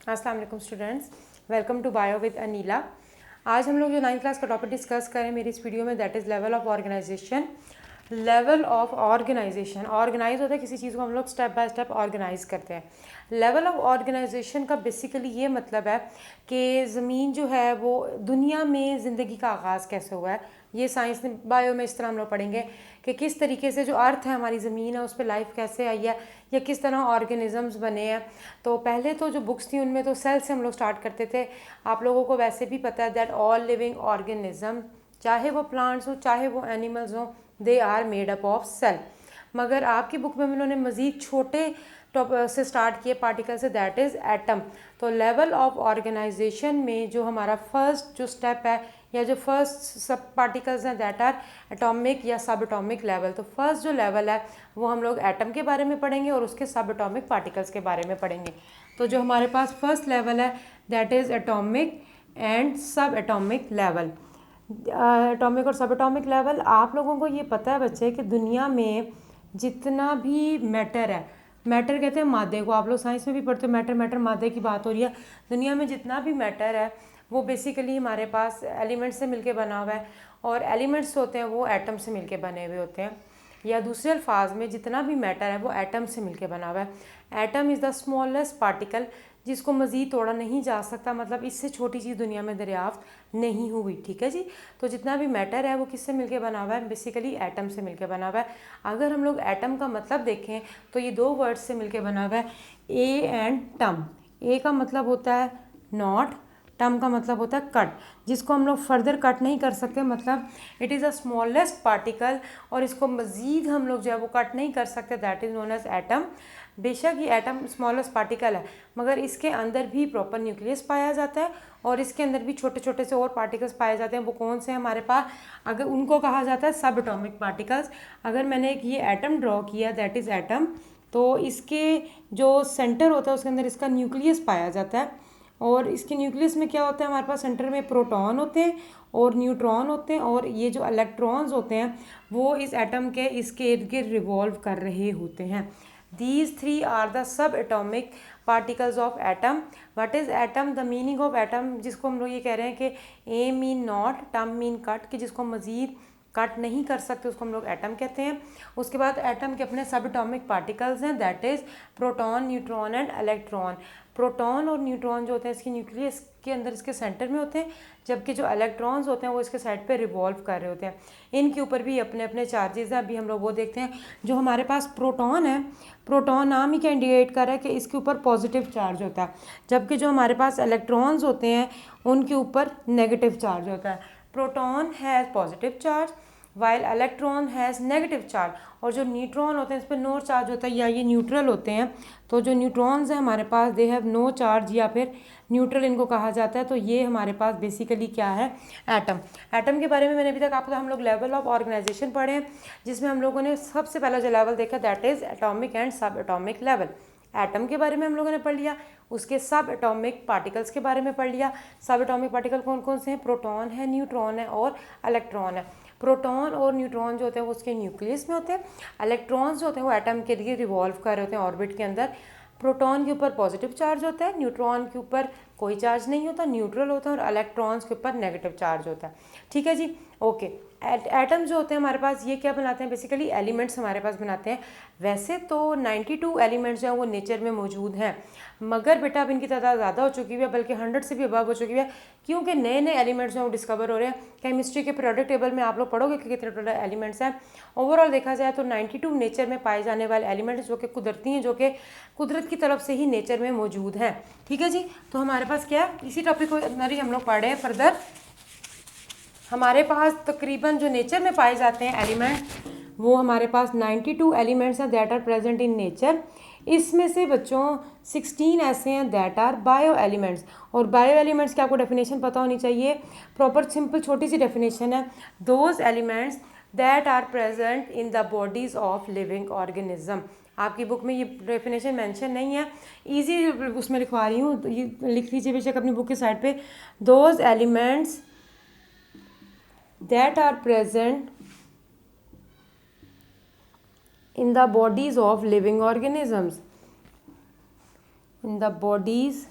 अस्सलाम वालेकुम students, welcome to bio with Aneela. आज हम लोग जो 9th क्लास का टॉपिक डिस्कस करें मेरी इस वीडियो में, that is level of organization. Level of organization, organize होता है किसी चीज़ को हम लोग स्टेप बाय स्टेप ऑर्गेनाइज करते हैं। लेवल ऑफ ऑर्गेनाइजेशन का बेसिकली ये मतलब है कि ज़मीन जो है वो दुनिया में ज़िंदगी का आगाज़ कैसे हुआ है। ये साइंस में बायो में इस तरह हम लोग पढ़ेंगे कि किस तरीके से जो अर्थ है हमारी ज़मीन है उस पर लाइफ कैसे आई है या किस तरह ऑर्गेनिज़म्स बने हैं। तो पहले तो जो बुक्स थी उनमें तो सेल से हम लोग स्टार्ट करते थे। आप लोगों को वैसे भी पता है दैट ऑल लिविंग ऑर्गेनिज्म, चाहे वो प्लांट्स हो चाहे वो एनिमल्स हो, they are made up of cell. मगर आपकी बुक में उन्होंने मज़ीद छोटे टॉप से स्टार्ट किए पार्टिकल से, दैट इज़ एटम। तो लेवल ऑफ ऑर्गेनाइजेशन में जो हमारा फर्स्ट जो स्टेप है या जो फर्स्ट सब पार्टिकल्स हैं दैट आर एटॉमिक या सब एटॉमिक लेवल। तो फर्स्ट जो लेवल है वो हम लोग एटम के बारे में पढ़ेंगे और उसके सब एटॉमिक पार्टिकल्स के बारे में पढ़ेंगे। तो जो हमारे पास फर्स्ट लेवल है दैट इज़ एटॉमिक एंड सब एटॉमिक लेवल। एटॉमिक और सब एटॉमिक लेवल, आप लोगों को ये पता है बच्चे कि दुनिया में जितना भी मैटर है, मैटर कहते हैं मादे को, आप लोग साइंस में भी पढ़ते हो मैटर, मैटर मादे की बात हो रही है। दुनिया में जितना भी मैटर है वो बेसिकली हमारे पास एलिमेंट्स से मिलके बना हुआ है, और एलिमेंट्स होते हैं वो एटम से मिलके बने हुए होते हैं। या दूसरे अल्फाज में जितना भी मैटर है वो एटम से मिलके बना हुआ है। Atom is the smallest particle जिसको मज़ीद तोड़ा नहीं जा सकता, मतलब इससे छोटी चीज़ दुनिया में दरियाफ्त नहीं हुई। ठीक है जी। तो जितना भी मैटर है वो किससे मिलके बना हुआ है, बेसिकली एटम से मिलके बना हुआ है। अगर हम लोग एटम का मतलब देखें तो ये दो वर्ड्स से मिलके बना हुआ है, ए एंड टम। ए का मतलब होता है नॉट, टम का मतलब होता है कट, जिसको हम लोग फर्दर कट नहीं कर सकते, मतलब it is a smallest particle और इसको मज़ीद हम लोग जो है वो कट नहीं कर सकते, that is known as atom. बेशक ये एटम स्मॉलेस्ट पार्टिकल है मगर इसके अंदर भी प्रॉपर न्यूक्लियस पाया जाता है और इसके अंदर भी छोटे छोटे से और पार्टिकल्स पाए जाते हैं। वो कौन से हैं हमारे पास, अगर उनको कहा जाता है सब एटॉमिक पार्टिकल्स। अगर मैंने एक ये एटम ड्रॉ किया दैट इज़ एटम, तो इसके जो सेंटर होता है उसके अंदर इसका न्यूक्लियस पाया जाता है। और इसके न्यूक्लियस में क्या होता है, हमारे पास सेंटर में प्रोटॉन होते हैं और न्यूट्रॉन होते हैं, और ये जो इलेक्ट्रॉन्स होते हैं वो इस एटम के इसके इर्द गिर्द रिवॉल्व कर रहे होते हैं। These three are the sub atomic particles of atom. What is atom, the meaning of atom, जिसको हम लोग ये कह रहे हैं कि a mean not, tom mean cut, कि जिसको मज़ीद कट नहीं कर सकते उसको हम लोग एटम कहते हैं। उसके बाद एटम के अपने सब एटॉमिक पार्टिकल्स हैं, that is proton, neutron and electron. Proton और न्यूट्रॉन जो होते हैं इसके न्यूक्लियस के अंदर इसके सेंटर में होते हैं, जबकि जो इलेक्ट्रॉन्स होते हैं वो इसके साइड पे रिवॉल्व कर रहे होते हैं। इनके ऊपर भी अपने अपने चार्जेस हैं, अभी हम लोग वो देखते हैं। जो हमारे पास प्रोटॉन है, प्रोटॉन नाम ही क्या इंडिकेट कर रहा है कि इसके ऊपर पॉजिटिव चार्ज होता है, जबकि जो हमारे पास इलेक्ट्रॉन्स होते हैं उनके ऊपर नेगेटिव चार्ज होता है। Proton has positive charge while electron has negative charge, और जो न्यूट्रॉन होते हैं इस पर नो चार्ज होता है या ये न्यूट्रल होते हैं। तो जो न्यूट्रॉन्स हैं हमारे पास दे हैव नो चार्ज या फिर न्यूट्रल इनको कहा जाता है। तो ये हमारे पास बेसिकली क्या है, एटम। एटम के बारे में मैंने अभी तक आपको हम लोग लेवल ऑफ ऑर्गेनाइजेशन पढ़े हैं, जिसमें हम लोगों ने सबसे पहला जो लेवल देखा दैट इज़ एटॉमिक एंड सब एटॉमिक लेवल। एटम के बारे में हम लोगों ने पढ़ लिया, उसके सब एटॉमिक पार्टिकल्स के बारे में पढ़ लिया। सब एटॉमिक पार्टिकल कौन कौन से हैं, प्रोटॉन है, न्यूट्रॉन है और इलेक्ट्रॉन है। प्रोटॉन और न्यूट्रॉन जो होते हैं वो उसके न्यूक्लियस में होते हैं, इलेक्ट्रॉन्स जो होते हैं वो एटम के लिए रिवॉल्व कर रहे होते हैं ऑर्बिट के अंदर। प्रोटॉन के ऊपर पॉजिटिव चार्ज होता है, न्यूट्रॉन के ऊपर कोई चार्ज नहीं होता, न्यूट्रल होता है, और इलेक्ट्रॉन्स के ऊपर नेगेटिव चार्ज होता है। ठीक है जी, ओके। एटम्स जो होते हैं हमारे पास ये क्या बनाते हैं, बेसिकली एलिमेंट्स हमारे पास बनाते हैं। वैसे तो 92 एलिमेंट्स जो हैं वो नेचर में मौजूद हैं, मगर बेटा अब इनकी तादाद ज़्यादा हो चुकी है, बल्कि 100 से भी अबव हो चुकी है, क्योंकि नए नए एलिमेंट्स जो डिस्कवर हो रहे हैं। केमिस्ट्री के पीरियोडिक टेबल में आप लोग पढ़ोगे कि कितने टोटल एलिमेंट्स हैं। ओवरऑल देखा जाए तो 92 नेचर में पाए जाने वाले एलिमेंट्स जो कि कुदरती हैं, जो कि कुदरत की तरफ से ही नेचर में मौजूद हैं। ठीक है जी। तो हमारे पास क्या, इसी टॉपिक को अंदर ही हम लोग पढ़े हैं फर्दर। हमारे पास तकरीबन जो नेचर में पाए जाते हैं एलिमेंट, वो हमारे पास 92 एलिमेंट्स हैं that are present in nature. इसमें से बच्चों 16 ऐसे हैं दैट आर बायो एलिमेंट्स। और बायो एलिमेंट्स की आपको डेफिनेशन पता होनी चाहिए, प्रॉपर सिंपल छोटी सी डेफिनेशन है, those elements that are present in the bodies of living organism. आपकी बुक में ये डेफिनेशन मेंशन नहीं है, इजी उसमें लिखवा रही हूँ, तो ये लिख लीजिए बेशक अपनी बुक के साइड पे। Those elements that are present in the bodies of living organisms, in the bodies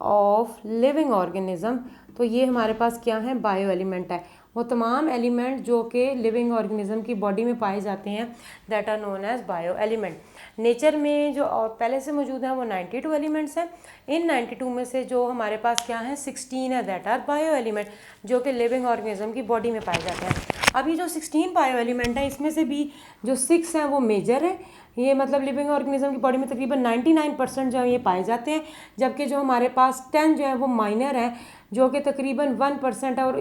of living organism, तो ये हमारे पास क्या है, बायो एलिमेंट है। वो तमाम एलिमेंट जो कि लिविंग ऑर्गेनिज्म की बॉडी में पाए जाते हैं that are known as bio element. Nature में जो पहले से मौजूद हैं वो 92 एलिमेंट्स हैं। इन 92 में से जो हमारे पास क्या है 16 है दैट आर बायो एलिमेंट, जो कि लिविंग ऑर्गेनिज्म की बॉडी में पाए जाते हैं। अभी जो 16 बायो एलिमेंट हैं इसमें से भी जो 6 हैं वो मेजर है, ये मतलब लिविंग ऑर्गेनिज्म की बॉडी में तकरीबन 99% जो है ये पाए जाते हैं, जबकि जो हमारे पास 10 जो है वो माइनर है जो कि तकरीबन 1% है और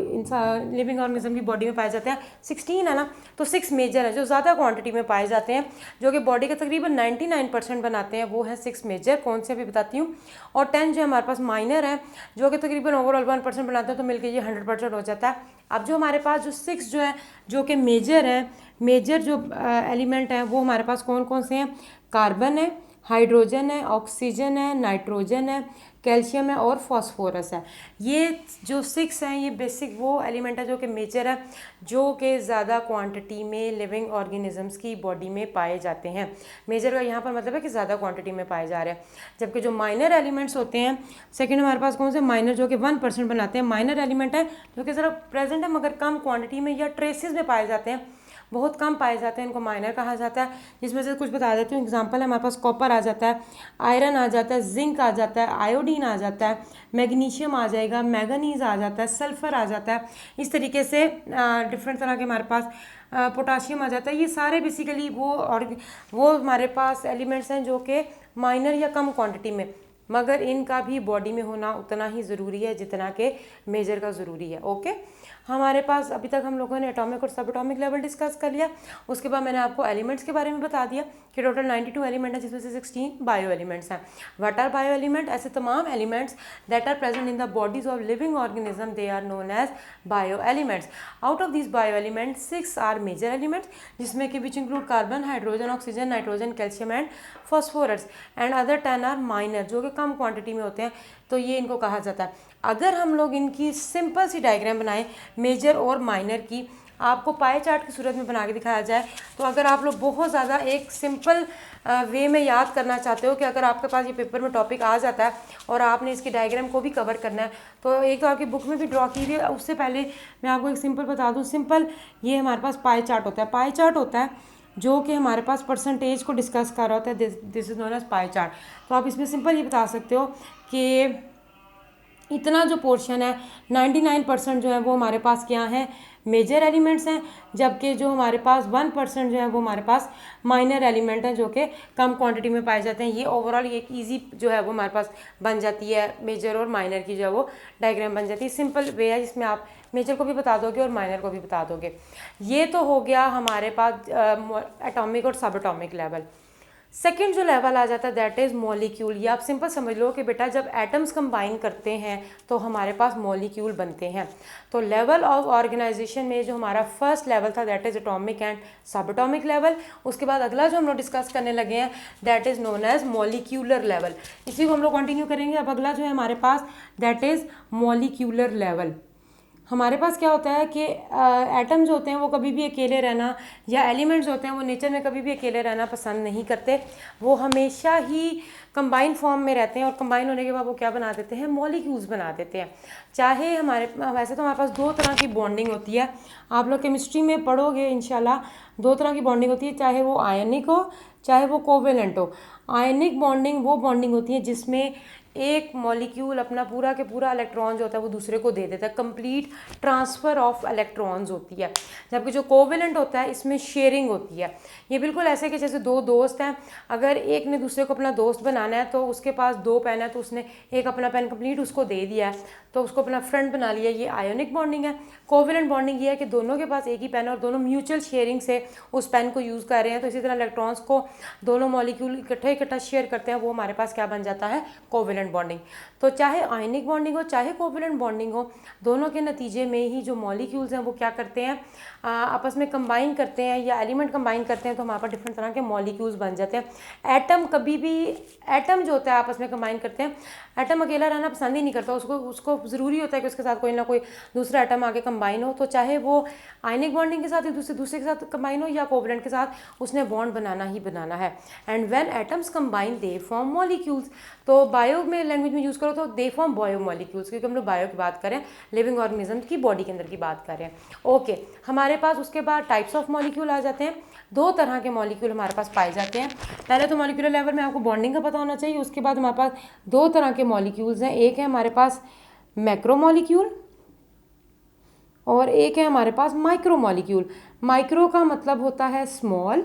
लिविंग ऑर्गेनिज्म की बॉडी में पाए जाते हैं। 16 है ना, तो 6 मेजर है जो ज़्यादा क्वांटिटी में पाए जाते हैं, जो कि बॉडी का तकरीबन 99% बनाते हैं, वो है 6 मेजर। कौन से अभी बताती हूँ। और 10 जो हमारे पास माइनर है जो कि तकरीबन ओवरऑल 1% बनाते हैं, तो मिलकर ये 100% हो जाता है। अब जो हमारे पास जो 6 जो है जो कि मेजर है, मेजर जो एलिमेंट हैं वो हमारे पास कौन कौन से हैं, कार्बन है, हाइड्रोजन है, ऑक्सीजन है, नाइट्रोजन है, कैल्शियम है और फॉस्फोरस है। ये जो 6 हैं ये बेसिक वो एलिमेंट है जो कि मेजर है, जो कि ज़्यादा क्वांटिटी में लिविंग ऑर्गेनिजम्स की बॉडी में पाए जाते हैं। मेजर का यहाँ पर मतलब है कि ज़्यादा क्वांटिटी में पाए जा रहे हैं, जबकि जो माइनर एलिमेंट्स होते हैं, सेकंड हमारे पास कौन से माइनर जो कि 1% बनाते हैं, माइनर एलिमेंट है जो कि ज़रा प्रेजेंट है मगर कम क्वान्टिटी में या ट्रेसिस में पाए जाते हैं, बहुत कम पाए जाते हैं, इनको माइनर कहा जाता है। जिसमें से कुछ बता देती हूँ, एग्जांपल है हमारे पास कॉपर आ जाता है, आयरन आ जाता है, जिंक आ जाता है, आयोडीन आ जाता है, मैग्नीशियम आ जाएगा, मैंगनीज आ जाता है, सल्फर आ जाता है, इस तरीके से डिफरेंट तरह के हमारे पास पोटाशियम आ जाता है। ये सारे बेसिकली वो हमारे पास एलिमेंट्स हैं जो कि माइनर या कम क्वान्टिटी में, मगर इनका भी बॉडी में होना उतना ही ज़रूरी है जितना कि मेजर का ज़रूरी है। ओके, हमारे पास अभी तक हम लोगों ने एटॉमिक और सब एटॉमिक लेवल डिस्कस कर लिया। उसके बाद मैंने आपको एलिमेंट्स के बारे में बता दिया कि टोटल 92 एलिमेंट है, जिसमें से 16 बायो एलिमेंट्स हैं। What are bio element? ऐसे तमाम elements that are present in the bodies of living organism, they are known as bio elements. Out of this bio elements 6 are major elements, जिसमें कि which include carbon, hydrogen, oxygen, nitrogen, calcium and phosphorus, and other 10 are minor जो कि कम quantity में होते हैं, तो ये इनको कहा जाता है। अगर हम लोग इनकी सिंपल सी डायग्राम बनाएं मेजर और माइनर की, आपको पाई चार्ट की सूरत में बना के दिखाया जाए, तो अगर आप लोग बहुत ज़्यादा एक सिंपल वे में याद करना चाहते हो कि अगर आपके पास ये पेपर में टॉपिक आ जाता है और आपने इसकी डायग्राम को भी कवर करना है, तो एक तो आपकी बुक में भी ड्रॉ की हुई है। उससे पहले मैं आपको एक सिंपल बता दूँ, सिंपल ये हमारे पास पाई चार्ट होता है। पाई चार्ट होता है जो कि हमारे पास परसेंटेज को डिस्कस कर रहा होता है, this is known as pie chart. तो आप इसमें सिंपल ये बता सकते हो कि इतना जो पोर्शन है 99% जो है वो हमारे पास क्या है, मेजर एलिमेंट्स हैं, जबकि जो हमारे पास 1% जो है वो हमारे पास माइनर एलिमेंट हैं जो कि कम क्वांटिटी में पाए जाते हैं। ये ओवरऑल एक इजी जो है वो हमारे पास बन जाती है, मेजर और माइनर की जो है वो डायग्राम बन जाती है। सिंपल वे है जिसमें आप मेजर को भी बता दोगे और माइनर को भी बता दोगे। ये तो हो गया हमारे पास एटॉमिक और सब एटॉमिक लेवल। सेकेंड जो लेवल आ जाता है दैट इज़ मॉलिक्यूल। ये आप सिंपल समझ लो कि बेटा जब एटम्स कंबाइन करते हैं तो हमारे पास मॉलिक्यूल बनते हैं। तो लेवल ऑफ ऑर्गेनाइजेशन में जो हमारा फर्स्ट लेवल था दैट इज़ एटॉमिक एंड सब एटॉमिक लेवल। उसके बाद अगला जो हम लोग डिस्कस करने लगे हैं that is known as molecular level. इसी को हम लोग कंटिन्यू करेंगे। अब अगला जो है हमारे पास दैट इज़ मॉलिक्यूलर लेवल। हमारे पास क्या होता है कि एटम्स होते हैं वो कभी भी अकेले रहना, या एलिमेंट्स होते हैं वो नेचर में कभी भी अकेले रहना पसंद नहीं करते, वो हमेशा ही कंबाइन फॉर्म में रहते हैं, और कंबाइन होने के बाद वो क्या बना देते हैं, मॉलिक्यूल्स बना देते हैं। चाहे वैसे तो हमारे पास दो तरह की बॉन्डिंग होती है, आप लोग केमिस्ट्री में पढ़ोगे इंशाल्लाह। दो तरह की बॉन्डिंग होती है, चाहे वो आयनिक हो चाहे वो कोवेलेंट हो। आयनिक बॉन्डिंग वो बॉन्डिंग होती है जिसमें एक मॉलिक्यूल अपना पूरा के पूरा इलेक्ट्रॉन जो होता है वो दूसरे को दे देता है, कंप्लीट ट्रांसफ़र ऑफ इलेक्ट्रॉन्स होती है। जबकि जो कोवेलेंट होता है इसमें शेयरिंग होती है। ये बिल्कुल ऐसे कि जैसे दो दोस्त हैं, अगर एक ने दूसरे को अपना दोस्त बनाना है तो उसके पास दो पेन है, तो उसने एक अपना पेन कंप्लीट उसको दे दिया है तो उसको अपना फ्रेंड बना लिया। ये आयोनिक बॉन्डिंग है। कोवेलेंट बॉन्डिंग ये है कि दोनों के पास एक ही पेन है और दोनों म्यूचुअल शेयरिंग से उस पेन को यूज़ कर रहे हैं। तो इसी तरह इलेक्ट्रॉन्स को दोनों मॉलिक्यूल इकट्ठा शेयर करते हैं, वो हमारे पास क्या बन जाता है, कोवेलेंट बॉन्डिंग। तो चाहे आयनिक बॉन्डिंग हो चाहे कोवेलेंट बॉन्डिंग हो, दोनों के नतीजे में ही जो मॉलिक्यूल्स हैं वो क्या करते हैं, आपस में कंबाइन करते हैं या एलिमेंट कंबाइन करते हैं, तो हमारे पास डिफरेंट तरह के मॉलिक्यूल्स बन जाते हैं। एटम कभी भी, एटम जो होता है आपस में कंबाइन करते हैं। एटम अकेला रहना पसंद ही नहीं करता, उसको ज़रूरी होता है कि उसके साथ कोई ना कोई दूसरा एटम आके कंबाइन हो। तो चाहे वो आयनिक बॉन्डिंग के साथ दूसरे के साथ कंबाइन हो या कोवेलेंट के साथ, उसने बॉन्ड बनाना ही बनाना है। And when atoms combine they form molecules. तो बायो में में लैंग्वेज में यूज़ करो तो दे फॉर्म बायोमोलिक्यूल्स, क्योंकि हम लोग बायो की बात करें, लिविंग ऑर्गेनिज्म की बॉडी के अंदर की बात करें। ओके, हमारे पास उसके बाद टाइप्स ऑफ मॉलिक्यूल आ जाते हैं। 2 तरह के मॉलिक्यूल हमारे पास पाए जाते हैं। पहले तो मॉलिक्यूलर लेवल में आपको बॉन्डिंग का पता होना चाहिए। उसके बाद हमारे पास 2 तरह के मॉलिक्यूल्स हैं, एक है हमारे पास मैक्रोमोलिक्यूल और एक है हमारे पास माइक्रोमोलिक्यूल। माइक्रो का मतलब होता है स्मॉल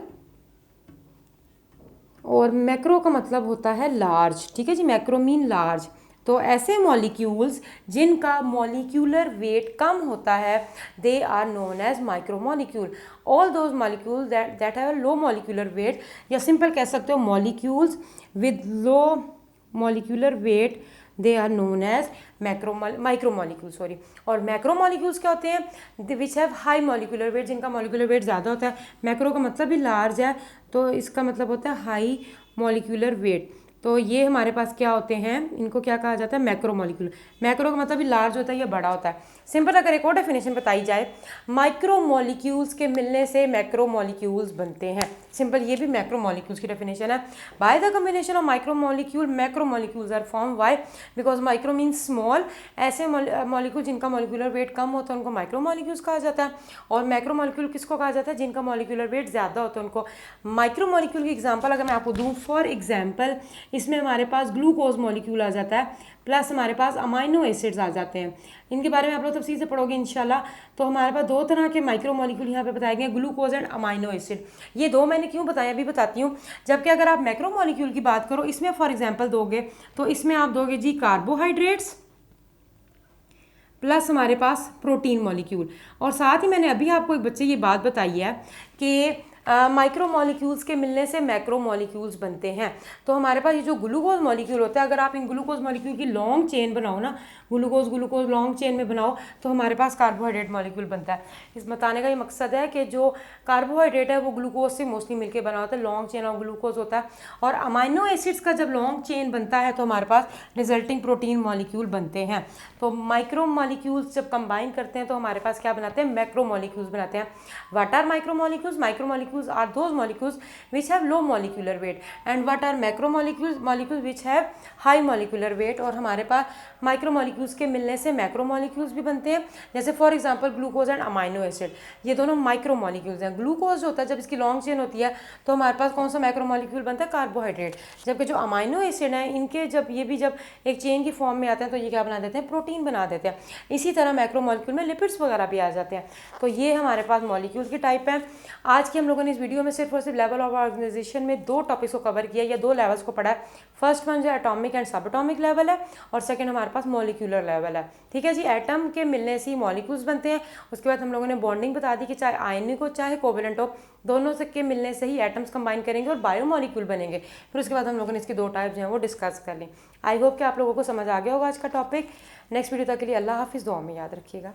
और मैक्रो का मतलब होता है लार्ज। ठीक है जी, मैक्रो मीन लार्ज। तो ऐसे मॉलिक्यूल्स जिनका मॉलिक्यूलर वेट कम होता है they are known as micromolecule. All those molecule that have low molecular weight, या सिंपल कह सकते हो molecules with low molecular weight they are known as micromolecule, sorry. और मैक्रोमोलिक्यूल्स क्या होते हैं? Which have high molecular weight, जिनका molecular weight ज़्यादा होता है। मैक्रो का मतलब भी लार्ज है, तो इसका मतलब होता है हाई मॉलिक्यूलर वेट। तो ये हमारे पास क्या होते हैं, इनको क्या कहा जाता है? Macro molecule. मैक्रो का मतलब भी लार्ज होता है या बड़ा होता है। सिंपल अगर एक और डेफिनेशन बताई जाए, माइक्रो मॉलिक्यूल्स के मिलने से मैक्रो मॉलिक्यूल्स बनते हैं। सिंपल, ये भी मैक्रो मॉलिक्यूल्स की डेफिनेशन है। By the combination of micro molecule macro molecules are form. Why? Because micro means small. ऐसे मॉलिक्यूल जिनका मॉलिक्यूलर वेट कम होता है उनको माइक्रो मॉलिक्यूल्स कहा जाता है। और मैक्रो मॉलिक्यूल किसको कहा जाता है? जिनका मॉलिक्यूलर वेट ज़्यादा होता है उनको। माइक्रो मॉलिक्यूल की एग्जाम्पल अगर मैं आपको दूँ, फॉर एग्जाम्पल इसमें हमारे पास ग्लूकोज मॉलिक्यूल आ जाता है, प्लस हमारे पास अमाइनो एसिड्स आ जाते हैं। इनके बारे में आप लोग तफसील से पढ़ोगे इंशाल्लाह। तो हमारे पास 2 तरह के माइक्रो मॉलिक्यूल यहाँ पे बताए गए, ग्लूकोज एंड अमाइनो एसिड। ये 2 मैंने क्यों बताया अभी बताती हूँ। जबकि अगर आप मैक्रो मॉलिक्यूल की बात करो, इसमें फॉर एग्जाम्पल दोगे तो इसमें आप दोगे जी कार्बोहाइड्रेट्स प्लस हमारे पास प्रोटीन मॉलिक्यूल। और साथ ही मैंने अभी आपको एक बच्चे ये बात बताई है कि माइक्रो मॉलिक्यूल्स के मिलने से मैक्रो मॉलिक्यूल्स बनते हैं। तो हमारे पास ये जो ग्लूकोज मॉलिक्यूल होता है, अगर आप इन ग्लूकोज मॉलिक्यूल की लॉन्ग चेन बनाओ ना, ग्लूकोज लॉन्ग चेन में बनाओ, तो हमारे पास कार्बोहाइड्रेट मॉलिक्यूल बनता है। इस बताने का ये मकसद है कि जो कार्बोहाइड्रेट है वो ग्लूकोज से मोस्टली मिलकर बना होता है, लॉन्ग चेन ऑफ ग्लूकोज होता है। और अमाइनो एसिड्स का जब लॉन्ग चेन बनता है तो हमारे पास रिजल्टिंग प्रोटीन मॉलिक्यूल बनते हैं। तो माइक्रो मॉलिक्यूल्स जब कंबाइन करते हैं तो हमारे पास क्या बनाते हैं? मैक्रो मॉलिक्यूल्स बनाते हैं। What are micro molecules? Micro molecules are those molecules which have low molecular weight, and what are macromolecules? Molecules which have high molecular weight। और हमारे पास माइक्रो मॉलिक्यूल्स के मिलने से मैक्रो मॉलिक्यूल्स भी बनते हैं, जैसे for example glucose and amino acid. ये दोनों माइक्रो मॉलिक्यूल्स हैं। ग्लूकोज होता है जब इसकी लॉन्ग चेन होती है तो हमारे पास कौन सा मैक्रो मॉलिक्यूल बनता है? कार्बोहाइड्रेट। जबकि जो अमाइनो एसिड हैं इनके जब एक चेन की फॉर्म में आते हैं तो ये क्या बना देते हैं? प्रोटीन बना देते हैं। इसी तरह मैक्रो मॉलिक्यूल में लिपिड्स वगैरह भी आ जाते हैं। तो ये हमारे पास मॉलिक्यूल्स की टाइप है। आज की हम लोगों ने इस वीडियो में सिर्फ और सिर्फ लेवल ऑफ ऑर्गेनाइजेशन में 2 टॉपिक्स को कवर किया या 2 लेवल्स को पढ़ा है। फर्स्ट वन जो एटॉमिक एंड सब एटॉमिक लेवल है, और सेकंड हमारे पास मॉलिक्यूलर लेवल है। ठीक है जी, एटम के मिलने से ही मॉलिक्यूल्स बनते हैं। उसके बाद हम लोगों ने बॉन्डिंग बता दी कि चाहे आयनिक हो चाहे कोवेलेंट हो, दोनों से के मिलने से ही एटम्स कंबाइन करेंगे और बायोमॉलिक्यूल बनेंगे। फिर उसके बाद हम लोगों ने इसकी 2 टाइप जो हैं वो डिस्कस कर ली। आई होप कि आप लोगों को समझ आ गया होगा आज का टॉपिक। नेक्स्ट वीडियो तक के लिए अल्लाह हाफिज़, दुआ में याद रखिएगा।